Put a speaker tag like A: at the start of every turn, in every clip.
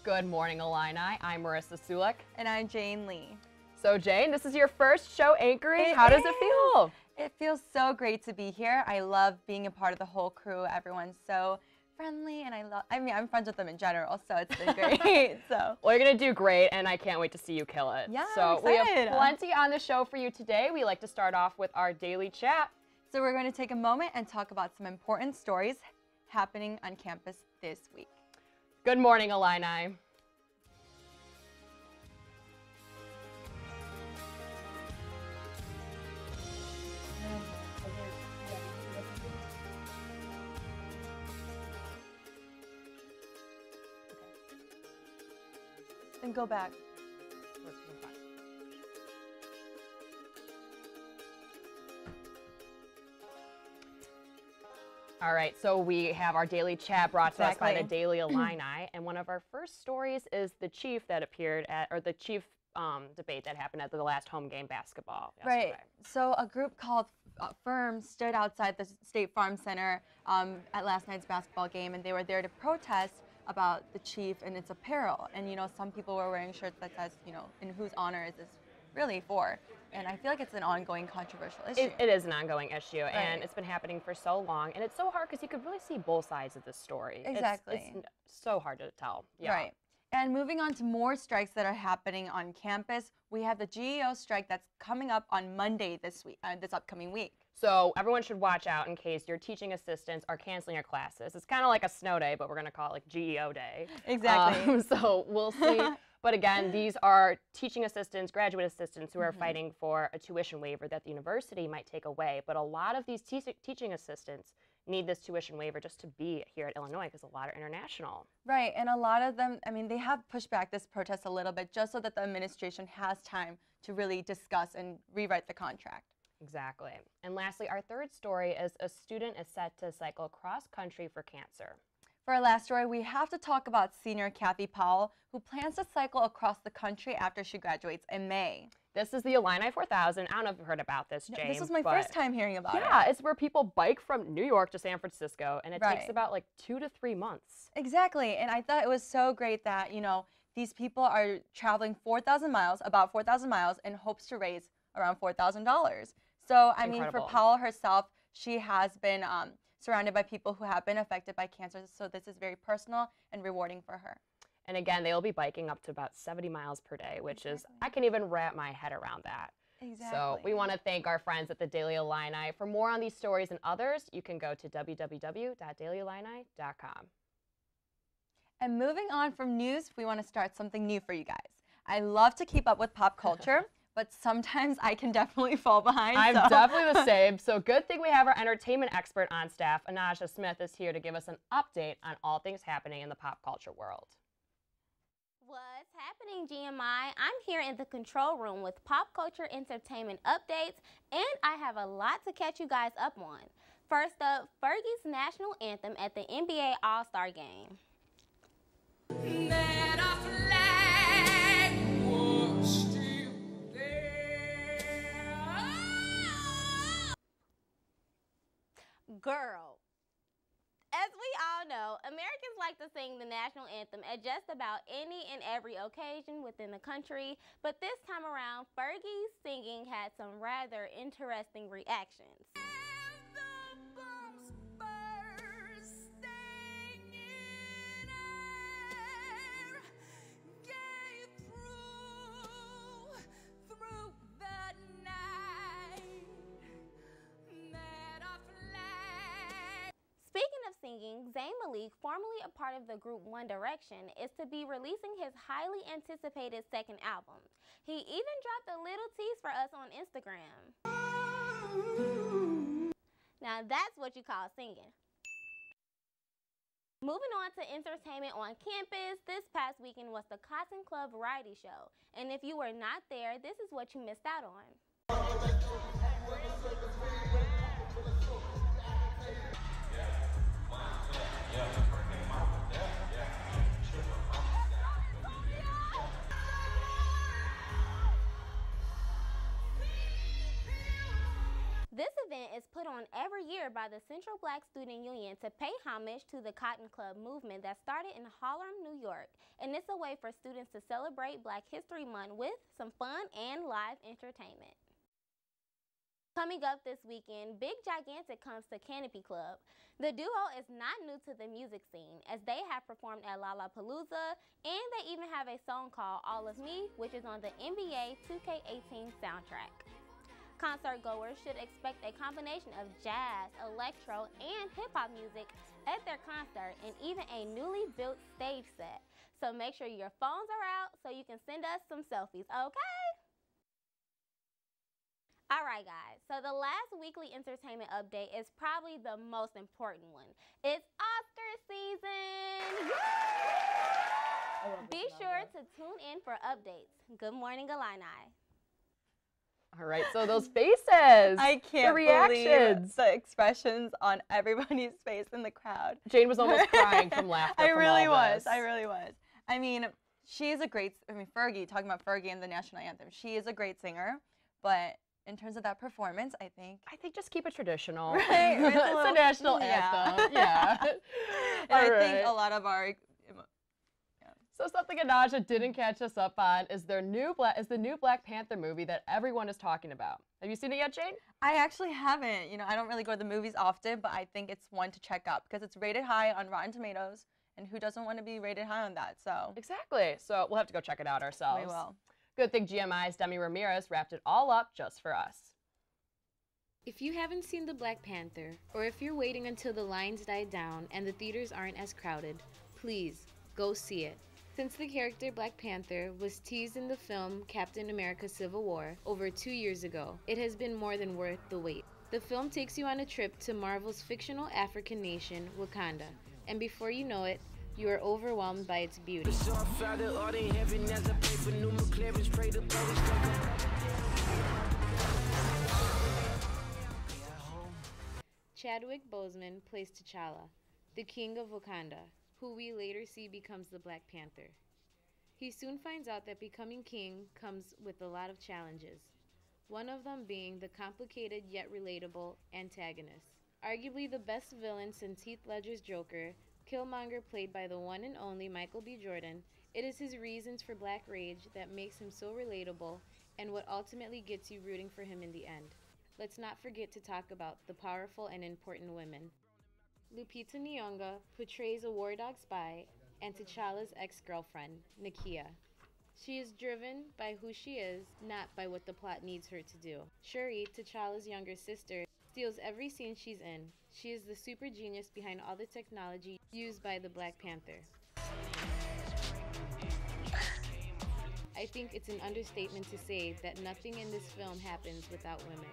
A: Good morning, Illini. I'm Marissa Sulik.
B: And I'm Jane Lee.
A: So, Jane, this is your first show anchoring. How does it feel?
B: It feels so great to be here. I love being a part of the whole crew. Everyone's so friendly, and I'm friends with them in general, so it's been great. Well,
A: you're going to do great, and I can't wait to see you kill it.
B: Yeah,
A: so
B: I'm
A: we
B: excited.
A: have plenty on the show for you today. We like to start off with our daily chat.
B: So we're going to take a moment and talk about some important stories happening on campus this week.
A: Good morning, Illini.
B: Then go back.
A: All right, so we have our daily chat brought to us by the Daily Illini, and one of our first stories is the chief that appeared at, or the chief debate that happened at the last home game basketball yesterday.
B: Right. So a group called Firm stood outside the State Farm Center at last night's basketball game, and they were there to protest about the chief and its apparel. And you know, some people were wearing shirts that says, you know, in whose honor is this really for? And I feel like it's an ongoing controversial issue.
A: It is an ongoing issue, right. And it's been happening for so long. And it's so hard because you could really see both sides of this story.
B: Exactly.
A: It's so hard to tell. Yeah.
B: Right. And moving on to more strikes that are happening on campus, we have the GEO strike that's coming up on Monday this upcoming week.
A: So everyone should watch out in case your teaching assistants are canceling your classes. It's kind of like a snow day, but we're going to call it like GEO day.
B: Exactly.
A: So we'll see. But again, these are teaching assistants, graduate assistants who are fighting for a tuition waiver that the university might take away. But a lot of these teaching assistants need this tuition waiver just to be here at Illinois because a lot are international.
B: Right, and a lot of them, I mean, they have pushed back this protest a little bit just so that the administration has time to really discuss and rewrite the contract.
A: Exactly. And lastly, our third story is a student is set to cycle cross-country for cancer.
B: For our last story, we have to talk about senior Kathy Powell, who plans to cycle across the country after she graduates in May.
A: This is the Illini 4000. I don't know if you've heard about this, James.
B: This was my first time hearing about it.
A: Yeah, it's where people bike from New York to San Francisco, and it takes about like 2 to 3 months.
B: Exactly, and I thought it was so great that, you know, these people are traveling 4,000 miles, about 4,000 miles, in hopes to raise around $4,000. So, I mean, for Powell herself, she has been surrounded by people who have been affected by cancer, so this is very personal and rewarding for her.
A: And again, they will be biking up to about 70 miles per day, which is, I can't even wrap my head around that.
B: Exactly.
A: So we want to thank our friends at the Daily Illini. For more on these stories and others, you can go to www.dailyillini.com.
B: And moving on from news, we want to start something new for you guys. I love to keep up with pop culture, but sometimes I can definitely fall behind.
A: I'm definitely the same. So good thing we have our entertainment expert on staff. Anaja Smith is here to give us an update on all things happening in the pop culture world.
C: What's happening, GMI? I'm here in the control room with pop culture entertainment updates, and I have a lot to catch you guys up on. First up, Fergie's national anthem at the NBA All-Star Game.
D: That our flag was still there.
C: Girl. As we all know, Americans like to sing the national anthem at just about any and every occasion within the country, but this time around, Fergie's singing had some rather interesting reactions. Speaking of singing, Zayn Malik, formerly a part of the group One Direction, is to be releasing his highly anticipated second album. He even dropped a little tease for us on Instagram. Now that's what you call singing. Moving on to entertainment on campus, this past weekend was the Cotton Club Variety Show. And if you were not there, this is what you missed out on. This event is put on every year by the Central Black Student Union to pay homage to the Cotton Club movement that started in Harlem, New York. And it's a way for students to celebrate Black History Month with some fun and live entertainment. Coming up this weekend, Big Gigantic comes to Canopy Club. The duo is not new to the music scene, as they have performed at Lollapalooza, and they even have a song called All of Me, which is on the NBA 2K18 soundtrack. Concert goers should expect a combination of jazz, electro, and hip-hop music at their concert, and even a newly built stage set. So make sure your phones are out so you can send us some selfies, okay? All right, guys, so the last weekly entertainment update is probably the most important one. It's Oscar season! Be sure to tune in for updates. Good morning, Illini.
A: All right, so those faces.
B: I can't
A: the reactions.
B: believe the expressions on everybody's face in the crowd.
A: Jane was almost crying from laughter.
B: I really was. I mean, she's a great, Fergie, talking about Fergie and the national anthem, she is a great singer, but in terms of that performance, I think
A: just keep it traditional.
B: Right?
A: It's a national anthem. Yeah.
B: And I think a lot of our
A: So something Anaja didn't catch us up on is the new Black Panther movie that everyone is talking about. Have you seen it yet, Jane?
B: I actually haven't. You know, I don't really go to the movies often, but I think it's one to check out because it's rated high on Rotten Tomatoes, and who doesn't want to be rated high on that? So
A: exactly. So we'll have to go check it out ourselves.
B: We will.
A: Good thing GMI's Demi Ramirez wrapped it all up just for us.
E: If you haven't seen the Black Panther, or if you're waiting until the lines die down and the theaters aren't as crowded, please go see it. Since the character Black Panther was teased in the film Captain America: Civil War over 2 years ago, it has been more than worth the wait. The film takes you on a trip to Marvel's fictional African nation, Wakanda, and before you know it, you are overwhelmed by its beauty. Chadwick Boseman plays T'Challa, the king of Wakanda, who we later see becomes the Black Panther. He soon finds out that becoming king comes with a lot of challenges, one of them being the complicated yet relatable antagonist. Arguably the best villain since Heath Ledger's Joker, Killmonger, played by the one and only Michael B. Jordan, it is his reasons for black rage that makes him so relatable and what ultimately gets you rooting for him in the end. Let's not forget to talk about the powerful and important women. Lupita Nyong'o portrays a war dog spy and T'Challa's ex-girlfriend, Nakia. She is driven by who she is, not by what the plot needs her to do. Shuri, T'Challa's younger sister, steals every scene she's in. She is the super genius behind all the technology used by the Black Panther. I think it's an understatement to say that nothing in this film happens without women.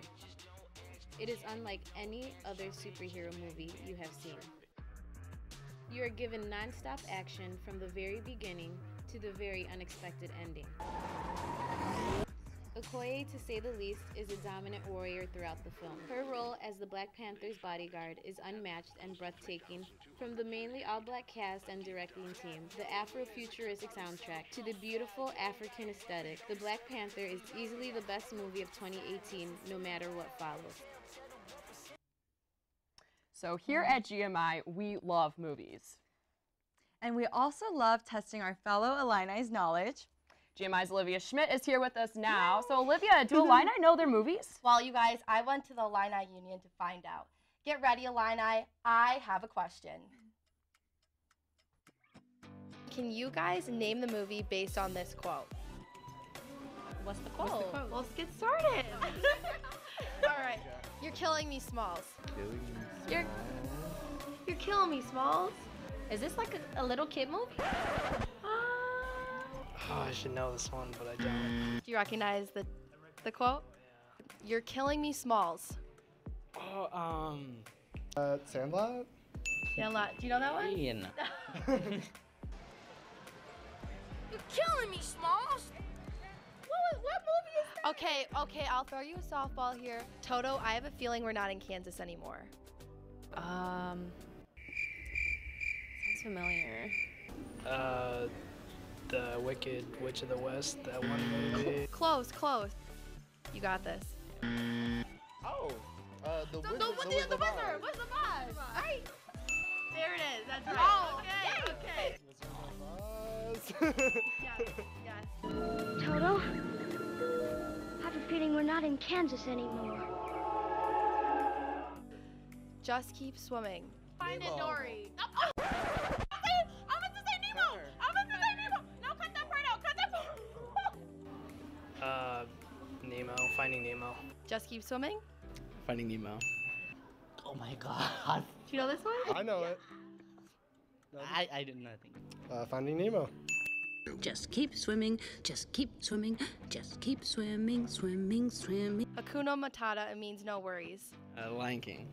E: It is unlike any other superhero movie you have seen. You are given non-stop action from the very beginning to the very unexpected ending. Okoye, to say the least, is a dominant warrior throughout the film. Her role as the Black Panther's bodyguard is unmatched and breathtaking. From the mainly all-black cast and directing team, the Afro-futuristic soundtrack, to the beautiful African aesthetic, the Black Panther is easily the best movie of 2018, no matter what follows.
A: So here at GMI, we love movies.
B: And we also love testing our fellow Illini's knowledge.
A: GMI's Olivia Schmidt is here with us now. So Olivia, do Illini know their movies?
F: Well, you guys, I went to the Illini Union to find out. Get ready, Illini. I have a question. Can you guys name the movie based on this quote? What's the quote? Well, let's get started. All right. You're killing me, Smalls. You're killing me, Smalls. Is this like a little kid movie?
G: Oh, I should know this one, but I don't.
F: Do you recognize the quote? You're killing me, Smalls.
G: Oh, Sandlot?
F: Sandlot. Do you know that one?
G: Ian.
F: You're killing me, Smalls. What movie is that? Okay, I'll throw you a softball here. Toto, I have a feeling we're not in Kansas anymore.
E: Sounds familiar.
G: The Wicked Witch of the West, that one movie.
F: Close. You got this.
G: Oh, The
F: The
G: wizard.
F: What's the vibe? Right. There it is. That's right. Oh, okay. Yes.
H: Toto, I have a feeling we're not in Kansas anymore.
F: Just keep swimming.
C: Find it, Dory.
F: Oh.
C: I meant to say Nemo. No, cut that part out. Cut that part.
G: Nemo. Finding Nemo.
F: Just keep swimming.
G: Finding Nemo.
I: Oh my god.
F: Do you know this one?
G: I know it.
I: I did nothing.
G: Finding Nemo.
J: Just keep swimming, just keep swimming, just keep swimming, swimming, swimming.
F: Hakuna Matata, it means no worries.
G: Lion King.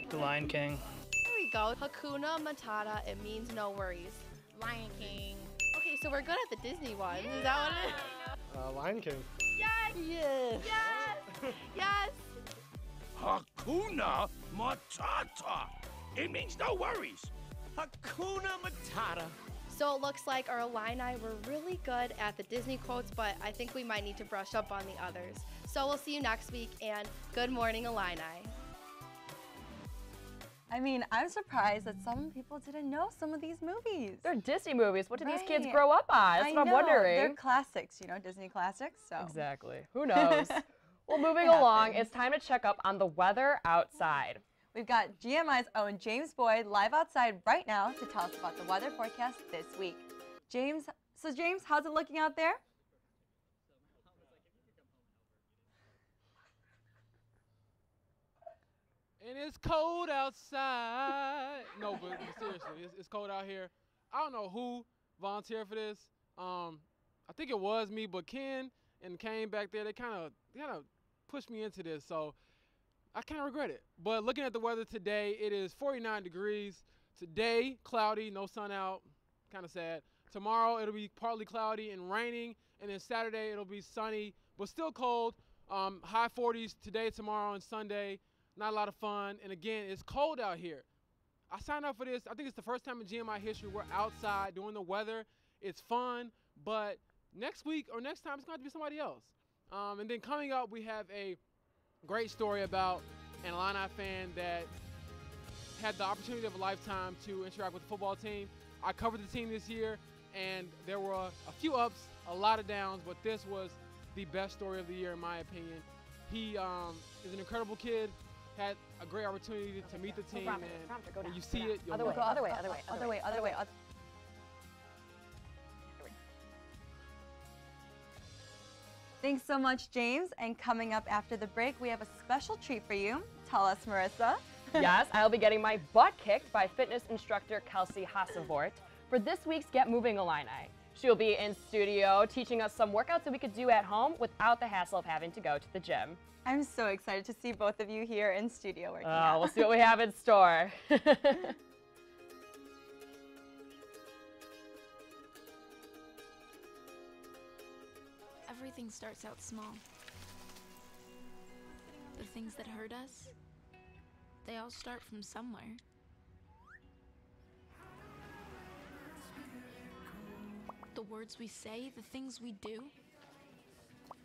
G: The Lion King.
F: There we go. Hakuna Matata, it means no worries.
C: Lion King.
F: Okay, so we're good at the Disney ones. Is that what it is?
G: Lion King.
F: Yes!
I: Yeah.
F: Yes! Yes!
K: Hakuna Matata. It means no worries. Hakuna Matata.
F: So it looks like our Illini were really good at the Disney quotes, but I think we might need to brush up on the others. So we'll see you next week, and good morning, Illini.
B: I mean, I'm surprised that some people didn't know some of these movies.
A: They're Disney movies. What do these kids
B: Right.
A: grow up on? That's what I'm wondering.
B: They're classics, you know, Disney classics. So
A: Exactly. Who knows? Well, moving along, it's time to check up on the weather outside.
B: We've got GMI's own James Boyd live outside right now to tell us about the weather forecast this week. James, how's it looking out there?
L: And it's cold outside. No, but seriously, it's cold out here. I don't know who volunteered for this. I think it was me, but Ken and Kane back there, they kind of pushed me into this, so I kind of regret it. But looking at the weather today, it is 49 degrees. Today, cloudy, no sun out, kind of sad. Tomorrow, it'll be partly cloudy and raining, and then Saturday, it'll be sunny, but still cold. High 40s today, tomorrow, and Sunday. Not a lot of fun, and again, it's cold out here. I signed up for this. I think it's the first time in GMI history we're outside doing the weather. It's fun, but next week or next time, it's going to be somebody else. And then coming up, we have a great story about an Illini fan that had the opportunity of a lifetime to interact with the football team. I covered the team this year, and there were a few ups, a lot of downs, but this was the best story of the year in my opinion. He is an incredible kid, had a great opportunity to meet the team, and when you see it, you'll
A: Other way,
L: love it.
A: other way.
B: Thanks so much, James. And coming up after the break, we have a special treat for you. Tell us, Marissa.
A: Yes, I'll be getting my butt kicked by fitness instructor Kelsey Hassevort for this week's Get Moving Illini. She'll be in studio teaching us some workouts that we could do at home without the hassle of having to go to the gym.
B: I'm so excited to see both of you here in studio working out.
A: We'll see what we have in store.
M: Everything starts out small. The things that hurt us, they all start from somewhere. The words we say, the things we do,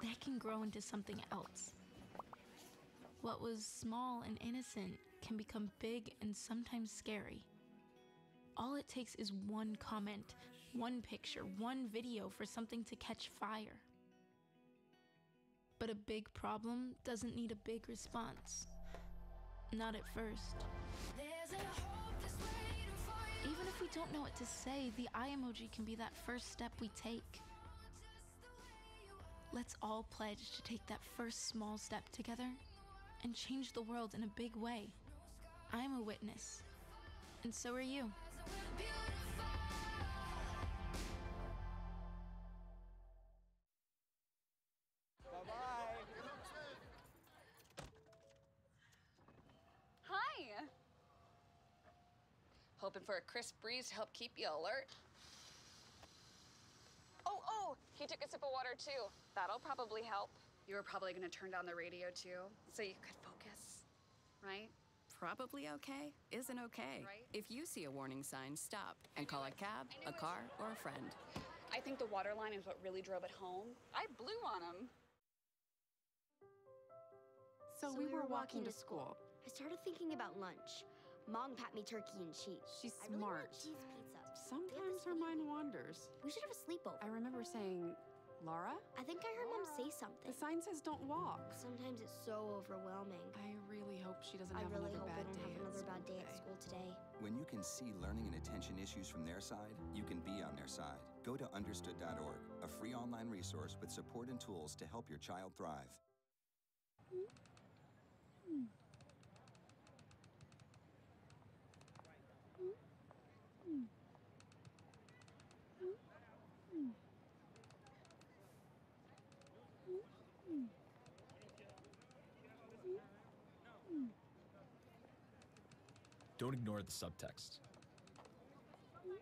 M: they can grow into something else. What was small and innocent can become big and sometimes scary. All it takes is one comment, one picture, one video for something to catch fire. But a big problem doesn't need a big response. Not at first. Even if we don't know what to say, the eye emoji can be that first step we take. Let's all pledge to take that first small step together and change the world in a big way. I'm a witness, and so are you.
N: Hi. Hoping for a crisp breeze to help keep you alert. Oh, he took a sip of water too. That'll probably help. You were probably gonna turn down the radio too, so you could focus, right?
O: Probably okay isn't okay.
N: Right?
O: If you see a warning sign, stop and call a cab, a car, or a friend.
N: I think the water line is what really drove it home. I blew on him.
O: So we were walking to school.
H: I started thinking about lunch. Mom packed me turkey and cheese.
O: She's
H: I really want
O: smart.
H: cheese pizza.
O: Sometimes her mind wanders.
H: We should have a sleepover.
O: I remember saying, Laura?
H: I think I heard Mom say something.
O: The sign says don't walk.
H: Sometimes it's so overwhelming.
O: I really hope she doesn't
H: I
O: have
H: really
O: another
H: hope I
O: bad
H: don't
O: day
H: have another bad day at school today.
P: When you can see learning and attention issues from their side, you can be on their side. Go to understood.org, a free online resource with support and tools to help your child thrive.
Q: Don't ignore the subtext.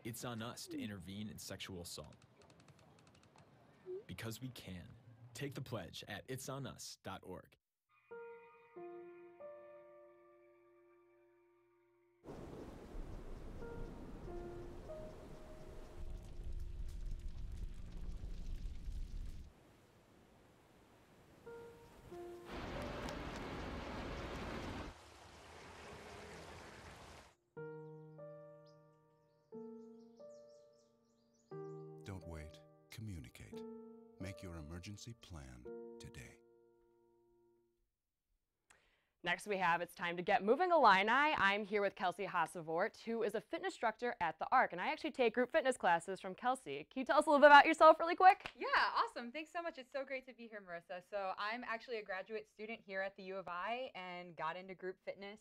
Q: It's on us to intervene in sexual assault. Because we can. Take the pledge at itsonus.org.
R: Don't wait. Communicate. Make your emergency plan today.
A: Next we have It's Time to Get Moving Illini. I'm here with Kelsey Hassevort, who is a fitness instructor at the ARC, and I actually take group fitness classes from Kelsey. Can you tell us a little bit about yourself really quick?
S: Yeah, awesome. Thanks so much. It's so great to be here, Marissa. So I'm actually a graduate student here at the U of I and got into group fitness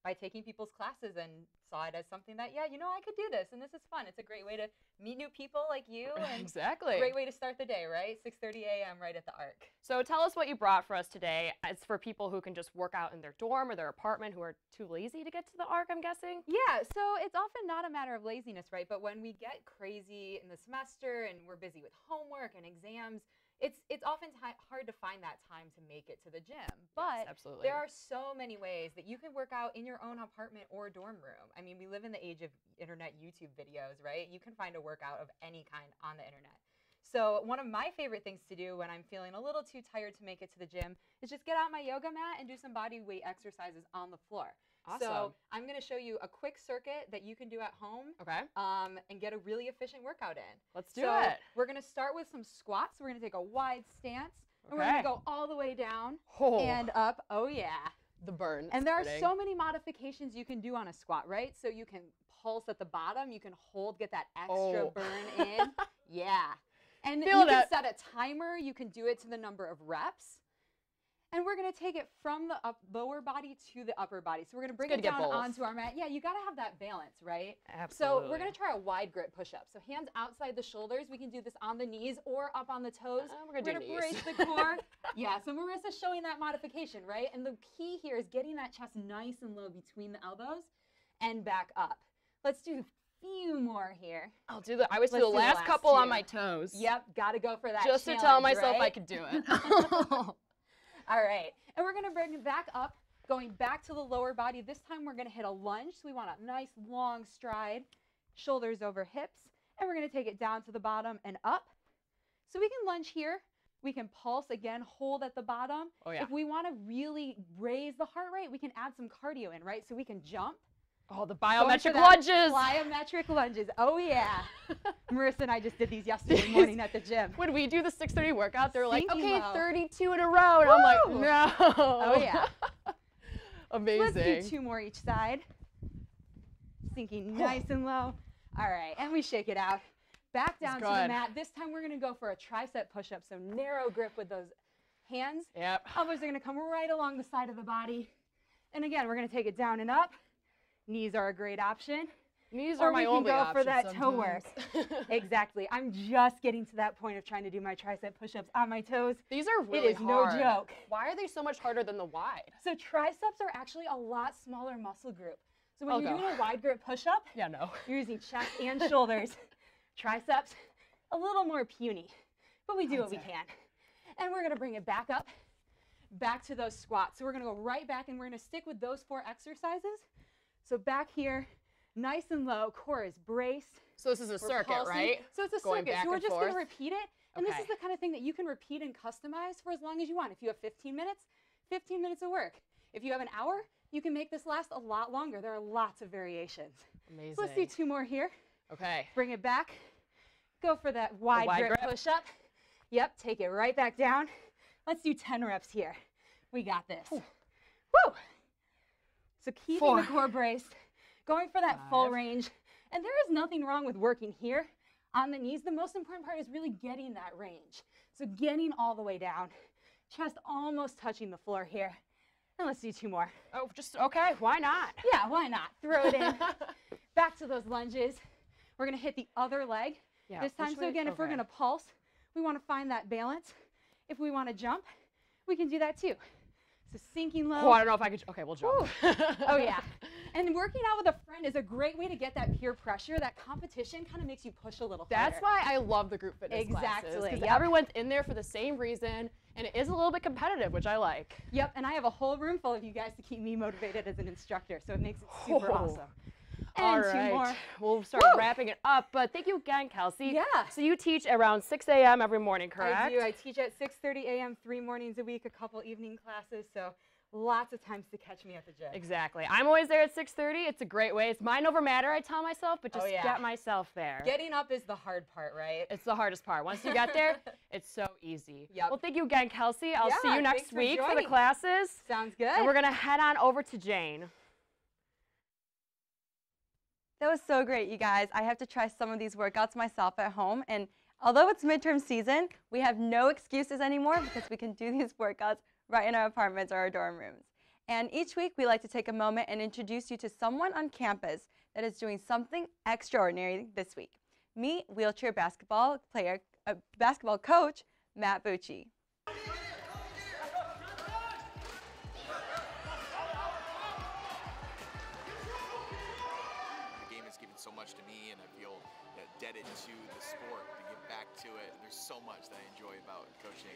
S: by taking people's classes and saw it as something that, yeah, you know, I could do this and this is fun. It's a great way to meet new people like you. And
A: exactly.
S: Great way to start the day, right? 6:30 a.m. right at the ARC.
A: So tell us what you brought for us today. It's for people who can just work out in their dorm or their apartment who are too lazy to get to the ARC, I'm guessing?
S: Yeah, so it's often not a matter of laziness, right? But when we get crazy in the semester and we're busy with homework and exams, it's often hard to find that time to make it to the gym. But
A: yes, absolutely.
S: There are so many ways that you can work out in your own apartment or dorm room. I mean, we live in the age of internet YouTube videos, right? You can find a workout of any kind on the internet. So one of my favorite things to do when I'm feeling a little too tired to make it to the gym is just get out my yoga mat and do some body weight exercises on the floor.
A: Awesome.
S: So I'm going to show you a quick circuit that you can do at home.
A: Okay.
S: And get a really efficient workout in.
A: Let's do it.
S: We're going to start with some squats. We're going to take a wide stance. And
A: Okay.
S: we're going to go all the way down
A: Oh.
S: and up. Oh, yeah.
A: The burn.
S: And there are so many modifications you can do on a squat, right? So you can pulse at the bottom. You can hold, get that extra burn in. Yeah. And
A: Feel
S: you can
A: that.
S: set a timer. You can do it to the number of reps. And we're going to take it from the lower body to the upper body. So we're going to bring
A: good
S: it
A: to get
S: down
A: both.
S: onto our mat. Yeah, you got to have that balance, right?
A: Absolutely.
S: So we're going to try a wide grip push-up. So hands outside the shoulders. We can do this on the knees or up on the toes.
A: we're gonna do knees.
S: brace the core. Yeah, so Marissa's showing that modification, right? And the key here is getting that chest nice and low between the elbows and back up. Let's do a few more here.
A: I'll do the. I always do
S: Let's
A: the last couple on my toes.
S: Yep, got to go for that
A: Just to tell
S: challenge,
A: myself
S: right?
A: I could do it.
S: All right, and we're gonna bring it back up, going back to the lower body. This time we're gonna hit a lunge. So we want a nice long stride, shoulders over hips, and we're gonna take it down to the bottom and up. So we can lunge here. We can pulse again, hold at the bottom.
A: Oh, yeah.
S: If we wanna really raise the heart rate, we can add some cardio in, right? So we can jump.
A: Oh, the
S: Going for
A: biometric
S: that
A: lunges.
S: Plyometric lunges. Oh, yeah. Marissa and I just did these yesterday morning at the gym.
A: When we do the 6:30 workout, they're like,
S: Sinking
A: okay,
S: low.
A: 32 in a row. And I'm like,
S: Woo!
A: no.
S: Oh, yeah.
A: Amazing.
S: Let's do 2 more each side. Sinking nice and low. All right, and we shake it out. Back down to the
A: good.
S: mat. This time we're going to go for a tricep push-up, so narrow grip with those hands.
A: Yep.
S: Elbows are going to come right along the side of the body. And again, we're going to take it down and up. Knees are a great option.
A: Knees
S: Or
A: are my
S: we can
A: only
S: go
A: option
S: for that toe work.
A: sometimes.
S: Exactly. I'm just getting to that point of trying to do my tricep push-ups on my toes.
A: These are really
S: It is
A: hard.
S: no joke.
A: Why are they so much harder than the wide?
S: So triceps are actually a lot smaller muscle group. So when
A: I'll
S: you're
A: go.
S: doing a wide grip push-up,
A: Yeah, no.
S: you're using chest and shoulders. Triceps, a little more puny, but we do what we can. And we're gonna bring it back up, back to those squats. So we're gonna go right back and we're gonna stick with those 4 exercises. So back here, nice and low, core is braced.
A: So this is a
S: We're
A: circuit,
S: pulsing.
A: right?
S: So it's a
A: Going
S: circuit.
A: back
S: So we're
A: and
S: just gonna
A: forth.
S: repeat it. And this
A: Okay.
S: is the kind of thing that you can repeat and customize for as long as you want. If you have 15 minutes, 15 minutes of work. If you have an hour, you can make this last a lot longer. There are lots of variations.
A: Amazing.
S: So let's do 2 more here.
A: Okay.
S: Bring it back. Go for that wide grip push-up. Yep, take it right back down. Let's do 10 reps here. We got this. Woo! So keeping the core braced, going for that full range. And there is nothing wrong with working here on the knees. The most important part is really getting that range. So getting all the way down, chest almost touching the floor here. And let's do 2 more.
A: Oh, just, okay, why not?
S: Yeah, why not? Throw it in. Back to those lunges. We're gonna hit the other leg.
A: Yeah,
S: this time, so again, if we're gonna pulse, we wanna find that balance. If we wanna jump, we can do that too. So sinking low.
A: Oh, I don't know if I could, okay, we'll jump.
S: Oh yeah. And working out with a friend is a great way to get that peer pressure. That competition kind of makes you push a little harder.
A: That's why I love the group fitness classes.
S: Exactly.
A: Because everyone's in there for the same reason, and it is a little bit competitive, which I like.
S: Yep, and I have a whole room full of you guys to keep me motivated as an instructor, so it makes it super awesome. And
A: All
S: 2
A: right,
S: more.
A: we'll start wrapping it up, but thank you again, Kelsey.
S: Yeah.
A: So you teach around 6 a.m. every morning, correct?
S: I do. I teach at 6:30 a.m. 3 mornings a week, a couple evening classes, so lots of times to catch me at the gym.
A: Exactly. I'm always there at 6:30. It's a great way. It's mind over matter, I tell myself, but just get myself there.
S: Getting up is the hard part, right?
A: It's the hardest part. Once you get there, it's so easy.
S: Yep.
A: Well, thank you again, Kelsey. I'll see you next
S: thanks
A: week for the
S: joining.
A: classes.
S: Sounds good.
A: And we're going to head on over to Jane.
B: That was so great, you guys. I have to try some of these workouts myself at home. And although it's midterm season, we have no excuses anymore because we can do these workouts right in our apartments or our dorm rooms. And each week, we like to take a moment and introduce you to someone on campus that is doing something extraordinary this week. Meet wheelchair basketball coach, Matt Bucci.
T: So much to me, and I feel indebted to the sport to give back to it. There's so much that I enjoy about coaching.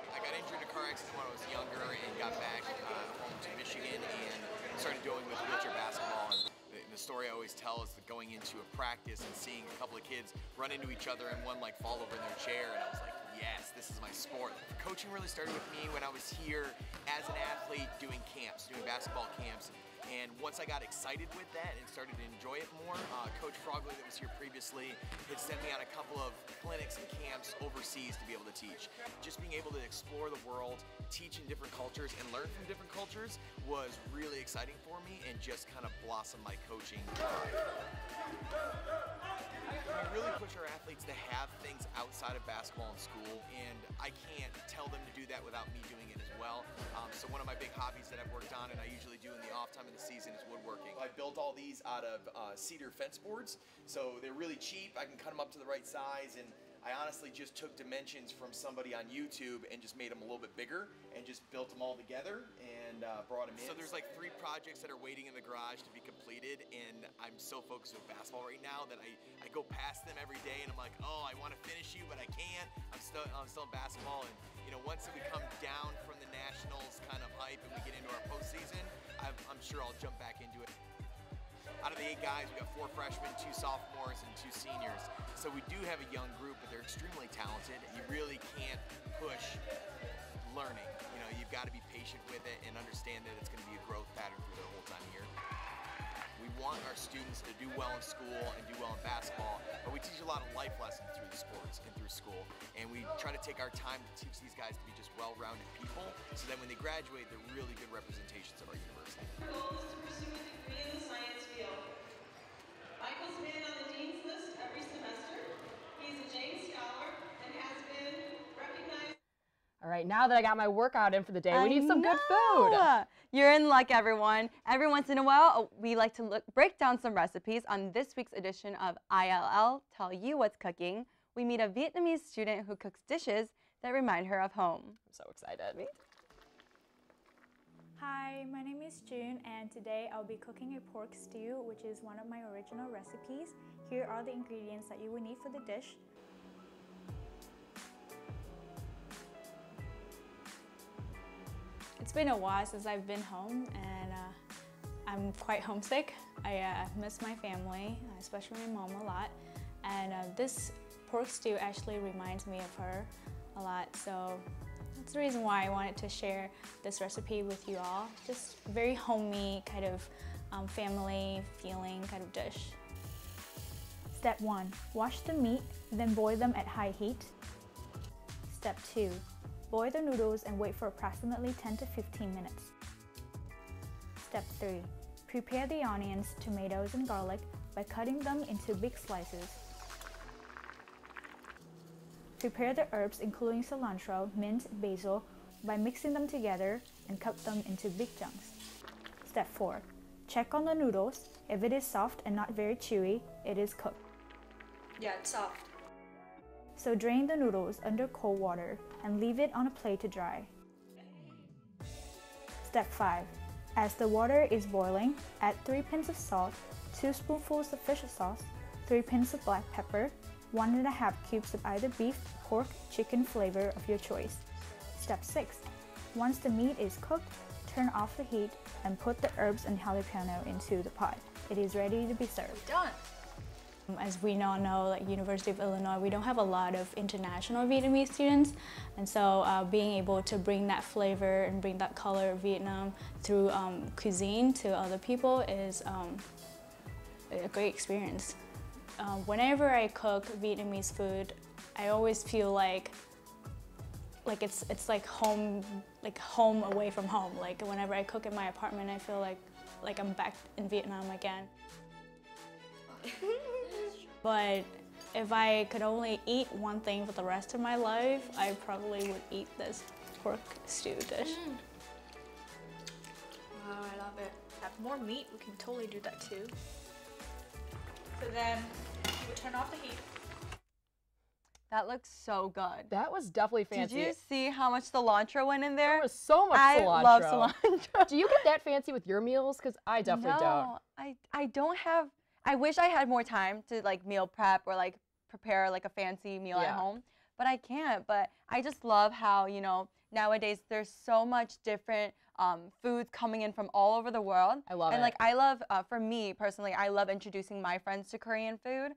T: I got injured in a car accident when I was younger and got back home to Michigan and started doing with wheelchair basketball. And the story I always tell is that going into a practice and seeing a couple of kids run into each other and one like fall over in their chair, and I was like, yes, this is my sport. Coaching really started with me when I was here as an athlete doing camps, doing basketball camps. And once I got excited with that and started to enjoy it more, Coach Frogley that was here previously had sent me on a couple of clinics and camps overseas to be able to teach. Just being able to explore the world, teach in different cultures, and learn from different cultures was really exciting for me and just kind of blossomed my coaching. We really push our athletes to have things outside of basketball and school, and I can't tell them to do that without me doing it as well. So one of my big hobbies that I've worked on and I usually do in the off time of the season is woodworking. I built all these out of cedar fence boards, so they're really cheap. I can cut them up to the right size, and I honestly just took dimensions from somebody on YouTube and just made them a little bit bigger and just built them all together and brought them in. So there's like 3 projects that are waiting in the garage to be completed, and I'm so focused with basketball right now that I go past them every day and I'm like, oh, I want to finish you, but I can't. I'm still in basketball, and you know, once we come down from the nationals kind of hype and we get into our postseason, I'm sure I'll jump back into it. Out of the 8 guys, we got 4 freshmen, 2 sophomores, and 2 seniors. So we do have a young group, but they're extremely talented. You really can't push learning. You know, you've got to be patient with it and understand that it's going to be a growth pattern through their whole time here. We want our students to do well in school and do well in basketball, but we teach a lot of life lessons through the sports and through school. And we try to take our time to teach these guys to be just well-rounded people, so that when they graduate, they're really good representations of our university.
U: Our goal is to pursue a degree in the science field. Michael's been on the Dean's List every semester. He's a James Scholar and has been recognized.
A: All right, now that I got my workout in for the day, we need some good food.
B: You're in luck, everyone. Every once in a while, we like to break down some recipes. On this week's edition of ILL, Tell You What's Cooking, we meet a Vietnamese student who cooks dishes that remind her of home.
A: I'm so excited.
V: Hi, my name is June, and today I'll be cooking a pork stew, which is one of my original recipes. Here are the ingredients that you will need for the dish. It's been a while since I've been home, and I'm quite homesick. I miss my family, especially my mom, a lot. And this pork stew actually reminds me of her a lot, so that's the reason why I wanted to share this recipe with you all. Just very homey, kind of family feeling kind of dish. Step 1. Wash the meat, then boil them at high heat. Step 2. Boil the noodles and wait for approximately 10 to 15 minutes. Step 3. Prepare the onions, tomatoes, and garlic by cutting them into big slices. Prepare the herbs including cilantro, mint, basil by mixing them together and cut them into big chunks. Step 4. Check on the noodles. If it is soft and not very chewy, it is cooked.
B: Yeah, it's soft.
V: So drain the noodles under cold water and leave it on a plate to dry. Step 5. As the water is boiling, add 3 pints of salt, 2 spoonfuls of fish sauce, 3 pints of black pepper, 1½ cubes of either beef, pork, chicken flavor of your choice. Step 6. Once the meat is cooked, turn off the heat and put the herbs and jalapeno into the pot. It is ready to be served.
B: Done.
V: As we all know, like University of Illinois, we don't have a lot of international Vietnamese students, and so being able to bring that flavor and bring that color of Vietnam through cuisine to other people is a great experience. Whenever I cook Vietnamese food, I always feel like it's like home away from home. Like whenever I cook in my apartment, I feel like I'm back in Vietnam again. But if I could only eat one thing for the rest of my life, I probably would eat this pork stew dish.
B: Wow, I love it. Have more meat, we can totally do that too. So then we turn off the heat. That looks so good.
A: That was definitely fancy.
B: Did you see how much cilantro went in there?
A: There was so much cilantro.
B: I love cilantro.
A: Do you get that fancy with your meals? Because I definitely don't.
B: I don't have, I wish I had more time to like meal prep or like prepare like a fancy meal at home, but I can't. But I just love how, you know, nowadays there's so much different foods coming in from all over the world.
A: I love it.
B: And like I love, for me personally, I love introducing my friends to Korean food.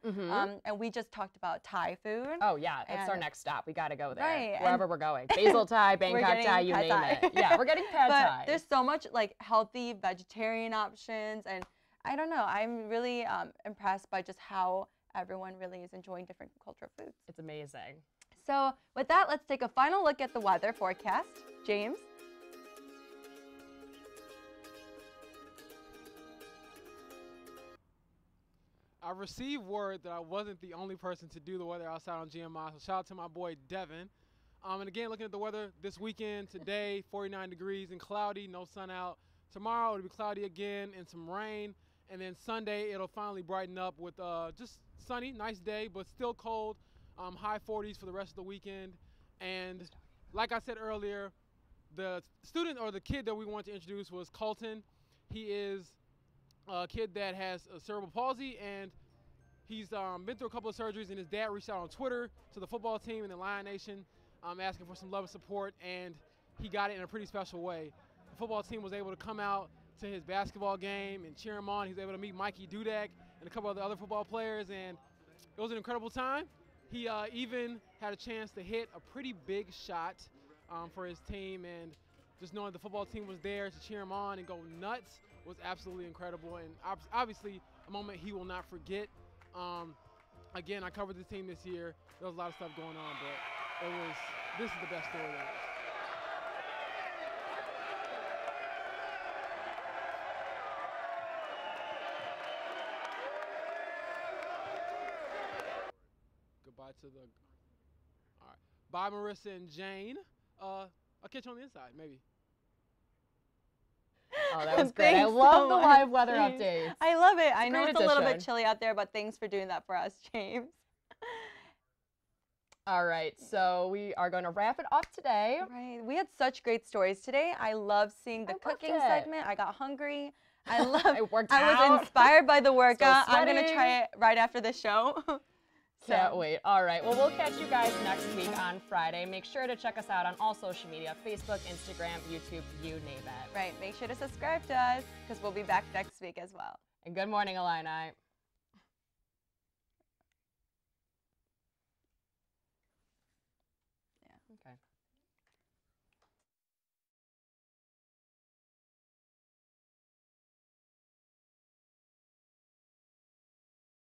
B: And we just talked about Thai food.
A: Oh yeah, it's our next stop. We got to go there.
B: Right.
A: Wherever we're going. Basil Thai, Bangkok Thai, you name it. Yeah, we're getting pad
B: But
A: Thai.
B: there's so much like healthy vegetarian options, and I don't know, I'm really impressed by just how everyone really is enjoying different cultural foods.
A: It's amazing.
B: So with that, let's take a final look at the weather forecast. James?
L: I received word that I wasn't the only person to do the weather outside on GMI, so shout out to my boy Devin. And again, looking at the weather this weekend, today 49 degrees and cloudy, no sun out. Tomorrow it'll be cloudy again and some rain, and then Sunday it'll finally brighten up with just sunny, nice day, but still cold, high 40s for the rest of the weekend. And like I said earlier, the student or the kid that we wanted to introduce was Colton. He is a kid that has cerebral palsy, and he's been through a couple of surgeries, and his dad reached out on Twitter to the football team and the Lion Nation asking for some love and support, and he got it in a pretty special way. The football team was able to come out to his basketball game and cheer him on. He was able to meet Mikey Dudek and a couple of the other football players, and it was an incredible time. He even had a chance to hit a pretty big shot for his team, and just knowing the football team was there to cheer him on and go nuts was absolutely incredible, and obviously a moment he will not forget. Again, I covered this team this year. There was a lot of stuff going on, but this is the best story there is. Goodbye to the, all right. Bye, Marissa and Jane. I'll catch you on the inside, maybe.
A: Oh, that was great. I love the live weather
B: James.
A: updates.
B: I love it. I know
A: great
B: it's a little bit
A: addition.
B: chilly out there, but thanks for doing that for us, James.
A: All right, so we are going to wrap it up today.
B: Right. We had such great stories today. I love seeing the cooking segment. I got hungry. I love. I was inspired by the workout. I'm going to try it right after the show.
A: Can't wait. All right. Well, we'll catch you guys next week on Friday. Make sure to check us out on all social media, Facebook, Instagram, YouTube, you name it.
B: Right. Make sure to subscribe to us because we'll be back next week as well.
A: And good morning, Illini.